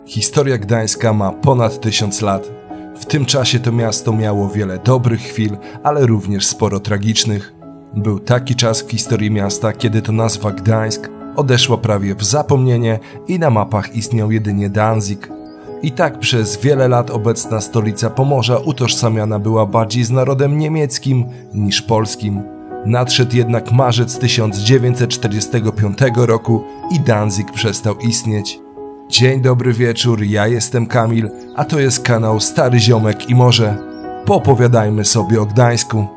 Historia Gdańska ma ponad 1000 lat. W tym czasie to miasto miało wiele dobrych chwil, ale również sporo tragicznych. Był taki czas w historii miasta, kiedy to nazwa Gdańsk odeszła prawie w zapomnienie i na mapach istniał jedynie Danzig. I tak przez wiele lat obecna stolica Pomorza utożsamiana była bardziej z narodem niemieckim niż polskim. Nadszedł jednak marzec 1945 roku i Danzig przestał istnieć. Dzień dobry wieczór, ja jestem Kamil, a to jest kanał Stary Ziomek i Morze. Poopowiadajmy sobie o Gdańsku.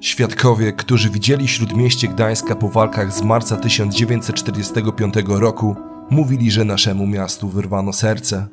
Świadkowie, którzy widzieli śródmieście Gdańska po walkach z marca 1945 roku, mówili, że naszemu miastu wyrwano serce.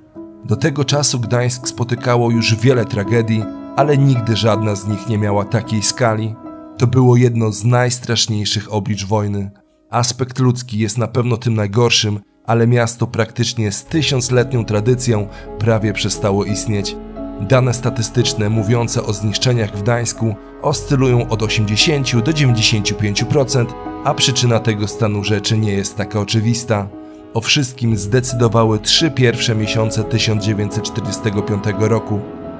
Do tego czasu Gdańsk spotykało już wiele tragedii, ale nigdy żadna z nich nie miała takiej skali. To było jedno z najstraszniejszych oblicz wojny. Aspekt ludzki jest na pewno tym najgorszym, ale miasto praktycznie z 1000-letnią tradycją prawie przestało istnieć. Dane statystyczne mówiące o zniszczeniach w Gdańsku oscylują od 80 do 95%, a przyczyna tego stanu rzeczy nie jest taka oczywista. O wszystkim zdecydowały 3 pierwsze miesiące 1945 roku.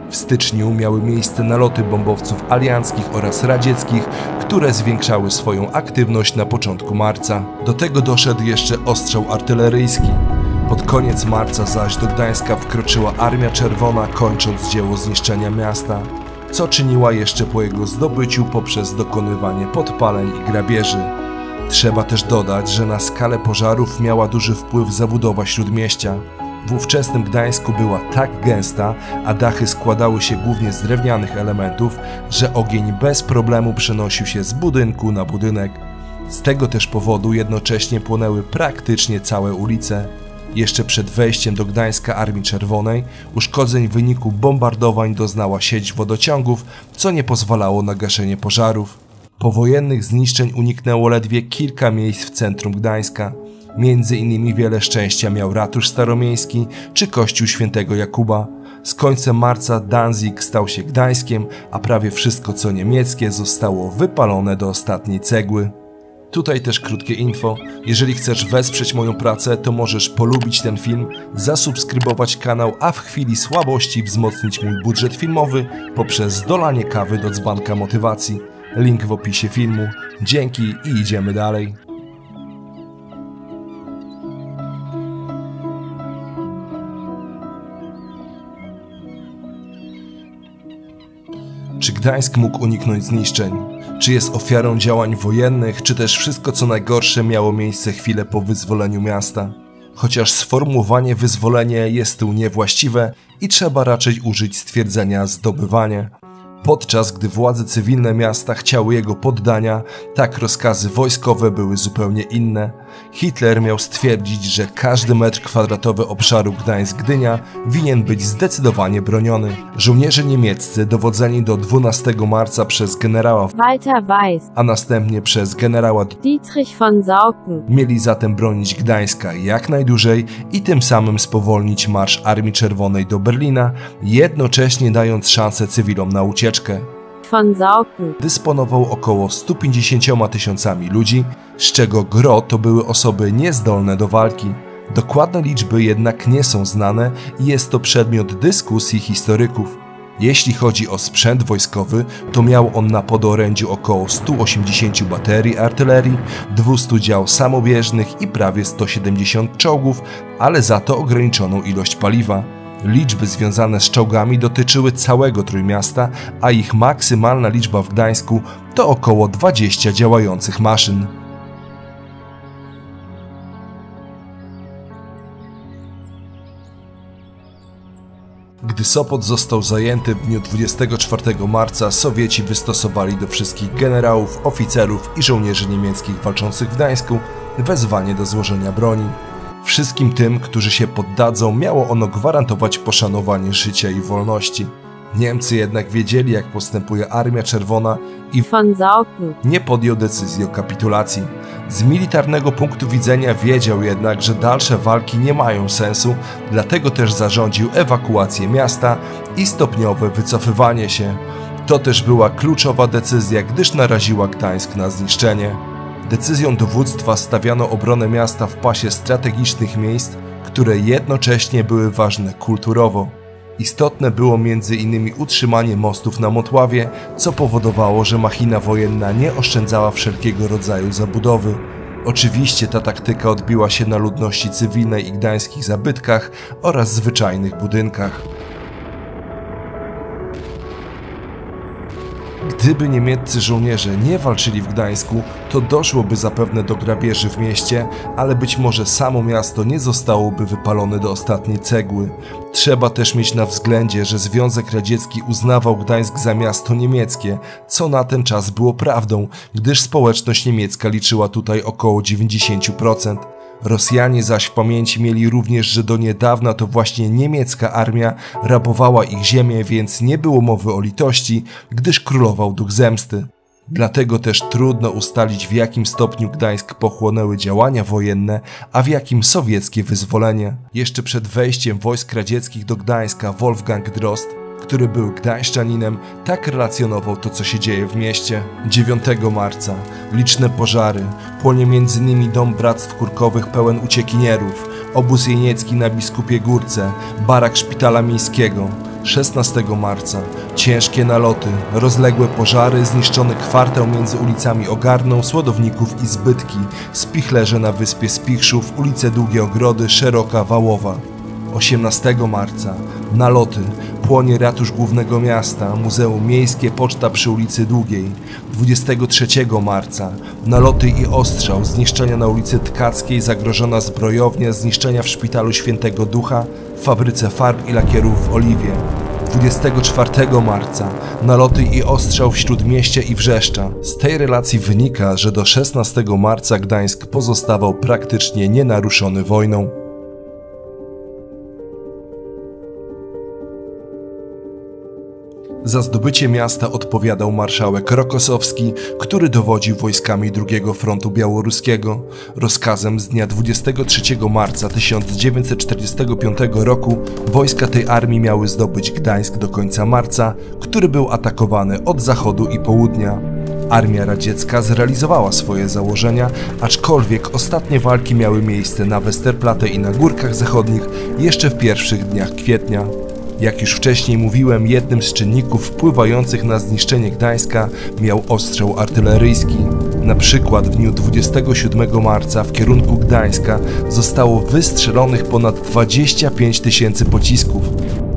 W styczniu miały miejsce naloty bombowców alianckich oraz radzieckich, które zwiększały swoją aktywność na początku marca. Do tego doszedł jeszcze ostrzał artyleryjski. Pod koniec marca zaś do Gdańska wkroczyła Armia Czerwona, kończąc dzieło zniszczenia miasta, co czyniła jeszcze po jego zdobyciu poprzez dokonywanie podpaleń i grabieży. Trzeba też dodać, że na skalę pożarów miała duży wpływ zabudowa śródmieścia. W ówczesnym Gdańsku była tak gęsta, a dachy składały się głównie z drewnianych elementów, że ogień bez problemu przenosił się z budynku na budynek. Z tego też powodu jednocześnie płonęły praktycznie całe ulice. Jeszcze przed wejściem do Gdańska Armii Czerwonej uszkodzeń w wyniku bombardowań doznała sieć wodociągów, co nie pozwalało na gaszenie pożarów. Powojennych zniszczeń uniknęło ledwie kilka miejsc w centrum Gdańska. Między innymi wiele szczęścia miał ratusz staromiejski czy kościół świętego Jakuba. Z końcem marca Danzig stał się Gdańskiem, a prawie wszystko co niemieckie zostało wypalone do ostatniej cegły. Tutaj też krótkie info. Jeżeli chcesz wesprzeć moją pracę, to możesz polubić ten film, zasubskrybować kanał, a w chwili słabości wzmocnić mój budżet filmowy poprzez dolanie kawy do dzbanka motywacji. Link w opisie filmu. Dzięki i idziemy dalej. Czy Gdańsk mógł uniknąć zniszczeń? Czy jest ofiarą działań wojennych, czy też wszystko co najgorsze miało miejsce chwilę po wyzwoleniu miasta? Chociaż sformułowanie wyzwolenie jest tu niewłaściwe i trzeba raczej użyć stwierdzenia zdobywanie. Podczas gdy władze cywilne miasta chciały jego poddania, tak rozkazy wojskowe były zupełnie inne. Hitler miał stwierdzić, że każdy metr kwadratowy obszaru Gdańsk-Gdynia winien być zdecydowanie broniony. Żołnierze niemieccy dowodzeni do 12 marca przez generała Walter Weiss, a następnie przez generała Dietrich von Saucken mieli zatem bronić Gdańska jak najdłużej i tym samym spowolnić marsz Armii Czerwonej do Berlina, jednocześnie dając szansę cywilom na ucieczkę. von Saucken Dysponował około 150 000 ludzi, z czego gro to były osoby niezdolne do walki. Dokładne liczby jednak nie są znane i jest to przedmiot dyskusji historyków. Jeśli chodzi o sprzęt wojskowy, to miał on na podorędziu około 180 baterii artylerii, 200 dział samobieżnych i prawie 170 czołgów, ale za to ograniczoną ilość paliwa. Liczby związane z czołgami dotyczyły całego Trójmiasta, a ich maksymalna liczba w Gdańsku to około 20 działających maszyn. Gdy Sopot został zajęty w dniu 24 marca, Sowieci wystosowali do wszystkich generałów, oficerów i żołnierzy niemieckich walczących w Gdańsku wezwanie do złożenia broni. Wszystkim tym, którzy się poddadzą, miało ono gwarantować poszanowanie życia i wolności. Niemcy jednak wiedzieli, jak postępuje Armia Czerwona i von Saucken nie podjął decyzji o kapitulacji. Z militarnego punktu widzenia wiedział jednak, że dalsze walki nie mają sensu, dlatego też zarządził ewakuację miasta i stopniowe wycofywanie się. To też była kluczowa decyzja, gdyż naraziła Gdańsk na zniszczenie. Decyzją dowództwa stawiano obronę miasta w pasie strategicznych miejsc, które jednocześnie były ważne kulturowo. Istotne było m.in. utrzymanie mostów na Motławie, co powodowało, że machina wojenna nie oszczędzała wszelkiego rodzaju zabudowy. Oczywiście ta taktyka odbiła się na ludności cywilnej i gdańskich zabytkach oraz zwyczajnych budynkach. Gdyby niemieccy żołnierze nie walczyli w Gdańsku, to doszłoby zapewne do grabieży w mieście, ale być może samo miasto nie zostałoby wypalone do ostatniej cegły. Trzeba też mieć na względzie, że Związek Radziecki uznawał Gdańsk za miasto niemieckie, co na ten czas było prawdą, gdyż społeczność niemiecka liczyła tutaj około 90%. Rosjanie zaś w pamięci mieli również, że do niedawna to właśnie niemiecka armia rabowała ich ziemię, więc nie było mowy o litości, gdyż królował duch zemsty. Dlatego też trudno ustalić, w jakim stopniu Gdańsk pochłonęły działania wojenne, a w jakim sowieckie wyzwolenie. Jeszcze przed wejściem wojsk radzieckich do Gdańska Wolfgang Drozd, który był gdańszczaninem, tak relacjonował to, co się dzieje w mieście. 9 marca. Liczne pożary. Płonie m.in. dom bractw kurkowych pełen uciekinierów, obóz jeniecki na Biskupie Górce, barak szpitala miejskiego. 16 marca. Ciężkie naloty, rozległe pożary, zniszczony kwartał między ulicami Ogarną, Słodowników i Zbytki, spichlerze na wyspie Spichrzów, ulice Długie Ogrody, Szeroka, Wałowa. 18 marca. Naloty. Płonie ratusz głównego miasta, Muzeum Miejskie, poczta przy ulicy Długiej. 23 marca. Naloty i ostrzał, zniszczenia na ulicy Tkackiej, zagrożona zbrojownia, zniszczenia w szpitalu Świętego Ducha, w fabryce farb i lakierów w Oliwie. 24 marca. Naloty i ostrzał w Śródmieście i Wrzeszcza. Z tej relacji wynika, że do 16 marca Gdańsk pozostawał praktycznie nienaruszony wojną. Za zdobycie miasta odpowiadał marszałek Rokosowski, który dowodził wojskami II Frontu Białoruskiego. Rozkazem z dnia 23 marca 1945 roku wojska tej armii miały zdobyć Gdańsk do końca marca, który był atakowany od zachodu i południa. Armia radziecka zrealizowała swoje założenia, aczkolwiek ostatnie walki miały miejsce na Westerplatte i na Górkach Zachodnich jeszcze w pierwszych dniach kwietnia. Jak już wcześniej mówiłem, jednym z czynników wpływających na zniszczenie Gdańska miał ostrzał artyleryjski. Na przykład w dniu 27 marca w kierunku Gdańska zostało wystrzelonych ponad 25 000 pocisków.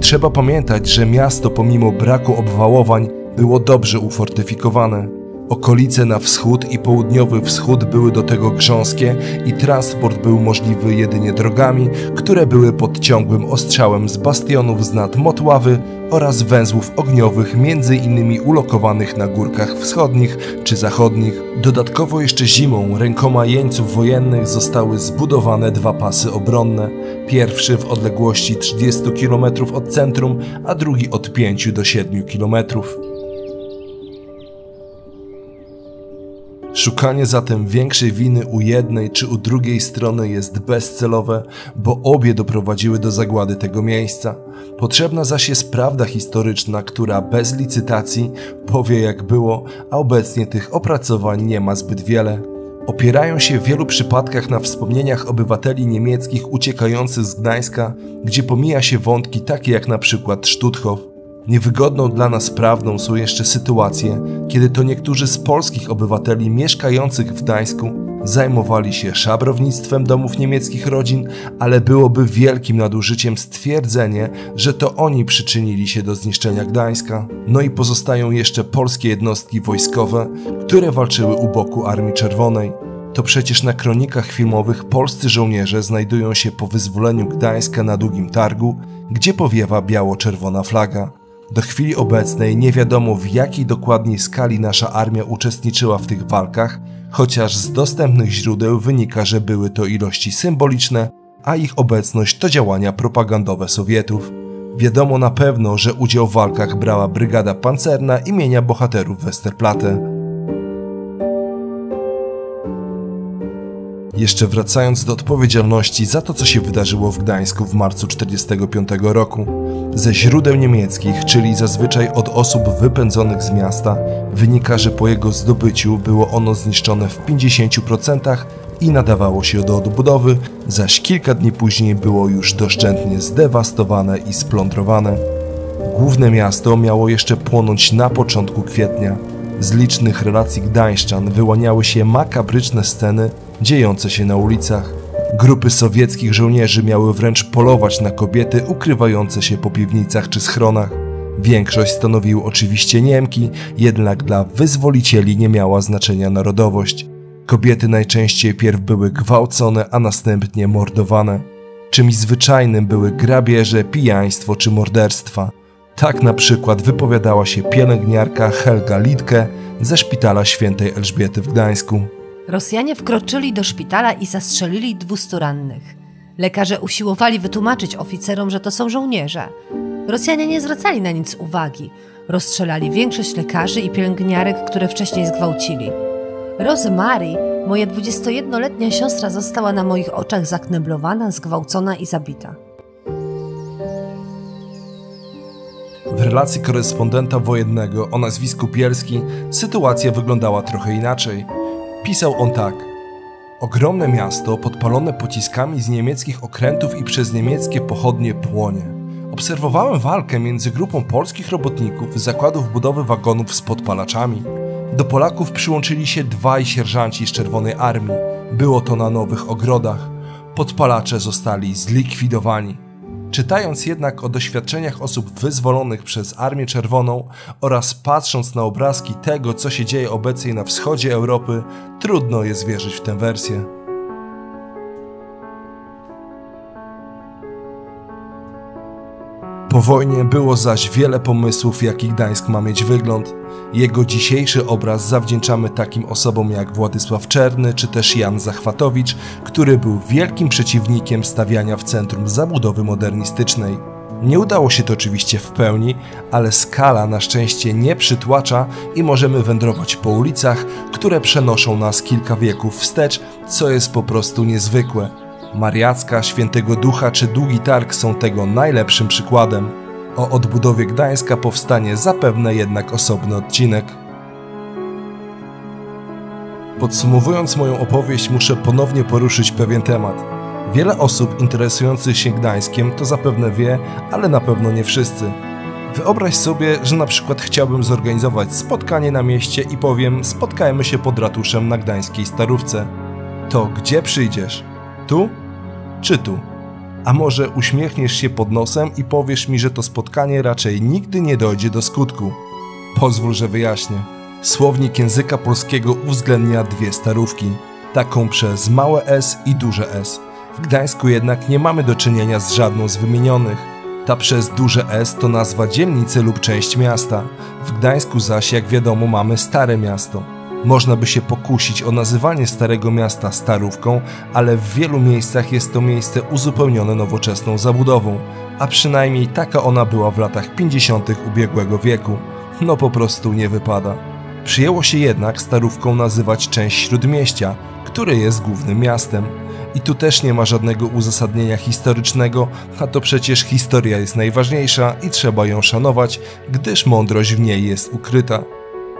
Trzeba pamiętać, że miasto pomimo braku obwałowań było dobrze ufortyfikowane. Okolice na wschód i południowy wschód były do tego grząskie i transport był możliwy jedynie drogami, które były pod ciągłym ostrzałem z bastionów z nad Motławy oraz węzłów ogniowych m.in. ulokowanych na Górkach Wschodnich czy Zachodnich. Dodatkowo jeszcze zimą rękoma jeńców wojennych zostały zbudowane dwa pasy obronne. Pierwszy w odległości 30 km od centrum, a drugi od 5 do 7 km. Szukanie zatem większej winy u jednej czy u drugiej strony jest bezcelowe, bo obie doprowadziły do zagłady tego miejsca. Potrzebna zaś jest prawda historyczna, która bez licytacji powie jak było, a obecnie tych opracowań nie ma zbyt wiele. Opierają się w wielu przypadkach na wspomnieniach obywateli niemieckich uciekających z Gdańska, gdzie pomija się wątki takie jak na przykład Stutthof. Niewygodną dla nas prawdą są jeszcze sytuacje, kiedy to niektórzy z polskich obywateli mieszkających w Gdańsku zajmowali się szabrownictwem domów niemieckich rodzin, ale byłoby wielkim nadużyciem stwierdzenie, że to oni przyczynili się do zniszczenia Gdańska. No i pozostają jeszcze polskie jednostki wojskowe, które walczyły u boku Armii Czerwonej. To przecież na kronikach filmowych polscy żołnierze znajdują się po wyzwoleniu Gdańska na Długim Targu, gdzie powiewa biało-czerwona flaga. Do chwili obecnej nie wiadomo, w jakiej dokładniej skali nasza armia uczestniczyła w tych walkach, chociaż z dostępnych źródeł wynika, że były to ilości symboliczne, a ich obecność to działania propagandowe Sowietów. Wiadomo na pewno, że udział w walkach brała Brygada Pancerna imienia bohaterów Westerplatte. Jeszcze wracając do odpowiedzialności za to, co się wydarzyło w Gdańsku w marcu 1945 roku. Ze źródeł niemieckich, czyli zazwyczaj od osób wypędzonych z miasta, wynika, że po jego zdobyciu było ono zniszczone w 50% i nadawało się do odbudowy, zaś kilka dni później było już doszczętnie zdewastowane i splądrowane. Główne miasto miało jeszcze płonąć na początku kwietnia. Z licznych relacji gdańszczan wyłaniały się makabryczne sceny dziejące się na ulicach. Grupy sowieckich żołnierzy miały wręcz polować na kobiety ukrywające się po piwnicach czy schronach. Większość stanowiły oczywiście Niemki, jednak dla wyzwolicieli nie miała znaczenia narodowość. Kobiety najczęściej pierw były gwałcone, a następnie mordowane. Czymś zwyczajnym były grabieże, pijaństwo czy morderstwa. Tak na przykład wypowiadała się pielęgniarka Helga Lidke ze szpitala Świętej Elżbiety w Gdańsku. Rosjanie wkroczyli do szpitala i zastrzelili 200 rannych. Lekarze usiłowali wytłumaczyć oficerom, że to są żołnierze. Rosjanie nie zwracali na nic uwagi. Rozstrzelali większość lekarzy i pielęgniarek, które wcześniej zgwałcili. Rosemary, moja 21-letnia siostra, została na moich oczach zakneblowana, zgwałcona i zabita. W relacji korespondenta wojennego o nazwisku Bielski sytuacja wyglądała trochę inaczej. Pisał on tak. Ogromne miasto podpalone pociskami z niemieckich okrętów i przez niemieckie pochodnie płonie. Obserwowałem walkę między grupą polskich robotników z zakładów budowy wagonów z podpalaczami. Do Polaków przyłączyli się dwaj sierżanci z Czerwonej Armii. Było to na Nowych Ogrodach. Podpalacze zostali zlikwidowani. Czytając jednak o doświadczeniach osób wyzwolonych przez Armię Czerwoną oraz patrząc na obrazki tego, co się dzieje obecnie na wschodzie Europy, trudno jest wierzyć w tę wersję. Po wojnie było zaś wiele pomysłów, jaki Gdańsk ma mieć wygląd. Jego dzisiejszy obraz zawdzięczamy takim osobom jak Władysław Czerny czy też Jan Zachwatowicz, który był wielkim przeciwnikiem stawiania w centrum zabudowy modernistycznej. Nie udało się to oczywiście w pełni, ale skala na szczęście nie przytłacza i możemy wędrować po ulicach, które przenoszą nas kilka wieków wstecz, co jest po prostu niezwykłe. Mariacka, Świętego Ducha czy Długi Targ są tego najlepszym przykładem. O odbudowie Gdańska powstanie zapewne jednak osobny odcinek. Podsumowując moją opowieść, muszę ponownie poruszyć pewien temat. Wiele osób interesujących się Gdańskiem to zapewne wie, ale na pewno nie wszyscy. Wyobraź sobie, że na przykład chciałbym zorganizować spotkanie na mieście i powiem: spotkajmy się pod ratuszem na gdańskiej Starówce. To gdzie przyjdziesz? Tu czy tu? A może uśmiechniesz się pod nosem i powiesz mi, że to spotkanie raczej nigdy nie dojdzie do skutku? Pozwól, że wyjaśnię. Słownik języka polskiego uwzględnia dwie starówki. Taką przez małe s i duże S. W Gdańsku jednak nie mamy do czynienia z żadną z wymienionych. Ta przez duże S to nazwa dzielnicy lub część miasta. W Gdańsku zaś, jak wiadomo, mamy Stare Miasto. Można by się pokusić o nazywanie Starego Miasta Starówką, ale w wielu miejscach jest to miejsce uzupełnione nowoczesną zabudową, a przynajmniej taka ona była w latach 50. ubiegłego wieku. No po prostu nie wypada. Przyjęło się jednak Starówką nazywać część Śródmieścia, które jest głównym miastem. I tu też nie ma żadnego uzasadnienia historycznego, a to przecież historia jest najważniejsza i trzeba ją szanować, gdyż mądrość w niej jest ukryta.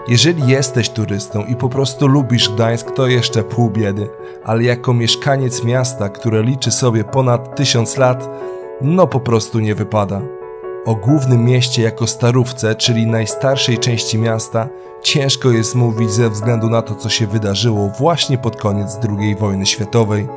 Jeżeli jesteś turystą i po prostu lubisz Gdańsk, to jeszcze pół biedy, ale jako mieszkaniec miasta, które liczy sobie ponad 1000 lat, no po prostu nie wypada. O głównym mieście jako Starówce, czyli najstarszej części miasta, ciężko jest mówić ze względu na to, co się wydarzyło właśnie pod koniec II wojny światowej.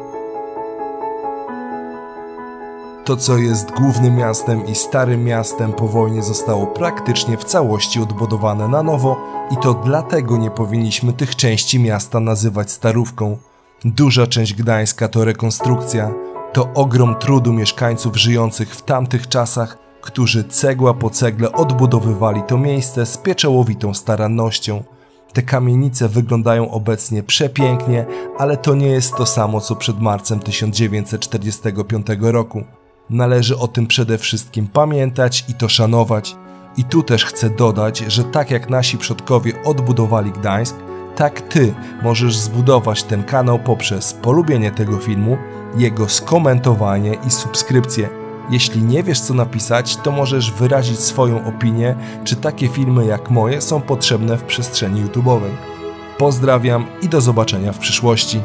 To, co jest głównym miastem i starym miastem po wojnie, zostało praktycznie w całości odbudowane na nowo i to dlatego nie powinniśmy tych części miasta nazywać Starówką. Duża część Gdańska to rekonstrukcja, to ogrom trudu mieszkańców żyjących w tamtych czasach, którzy cegła po cegle odbudowywali to miejsce z pieczołowitą starannością. Te kamienice wyglądają obecnie przepięknie, ale to nie jest to samo co przed marcem 1945 roku. Należy o tym przede wszystkim pamiętać i to szanować. I tu też chcę dodać, że tak jak nasi przodkowie odbudowali Gdańsk, Tak Ty możesz zbudować ten kanał poprzez polubienie tego filmu, jego skomentowanie i subskrypcję. Jeśli nie wiesz co napisać, to możesz wyrazić swoją opinię, czy takie filmy jak moje są potrzebne w przestrzeni YouTube'owej. Pozdrawiam i do zobaczenia w przyszłości.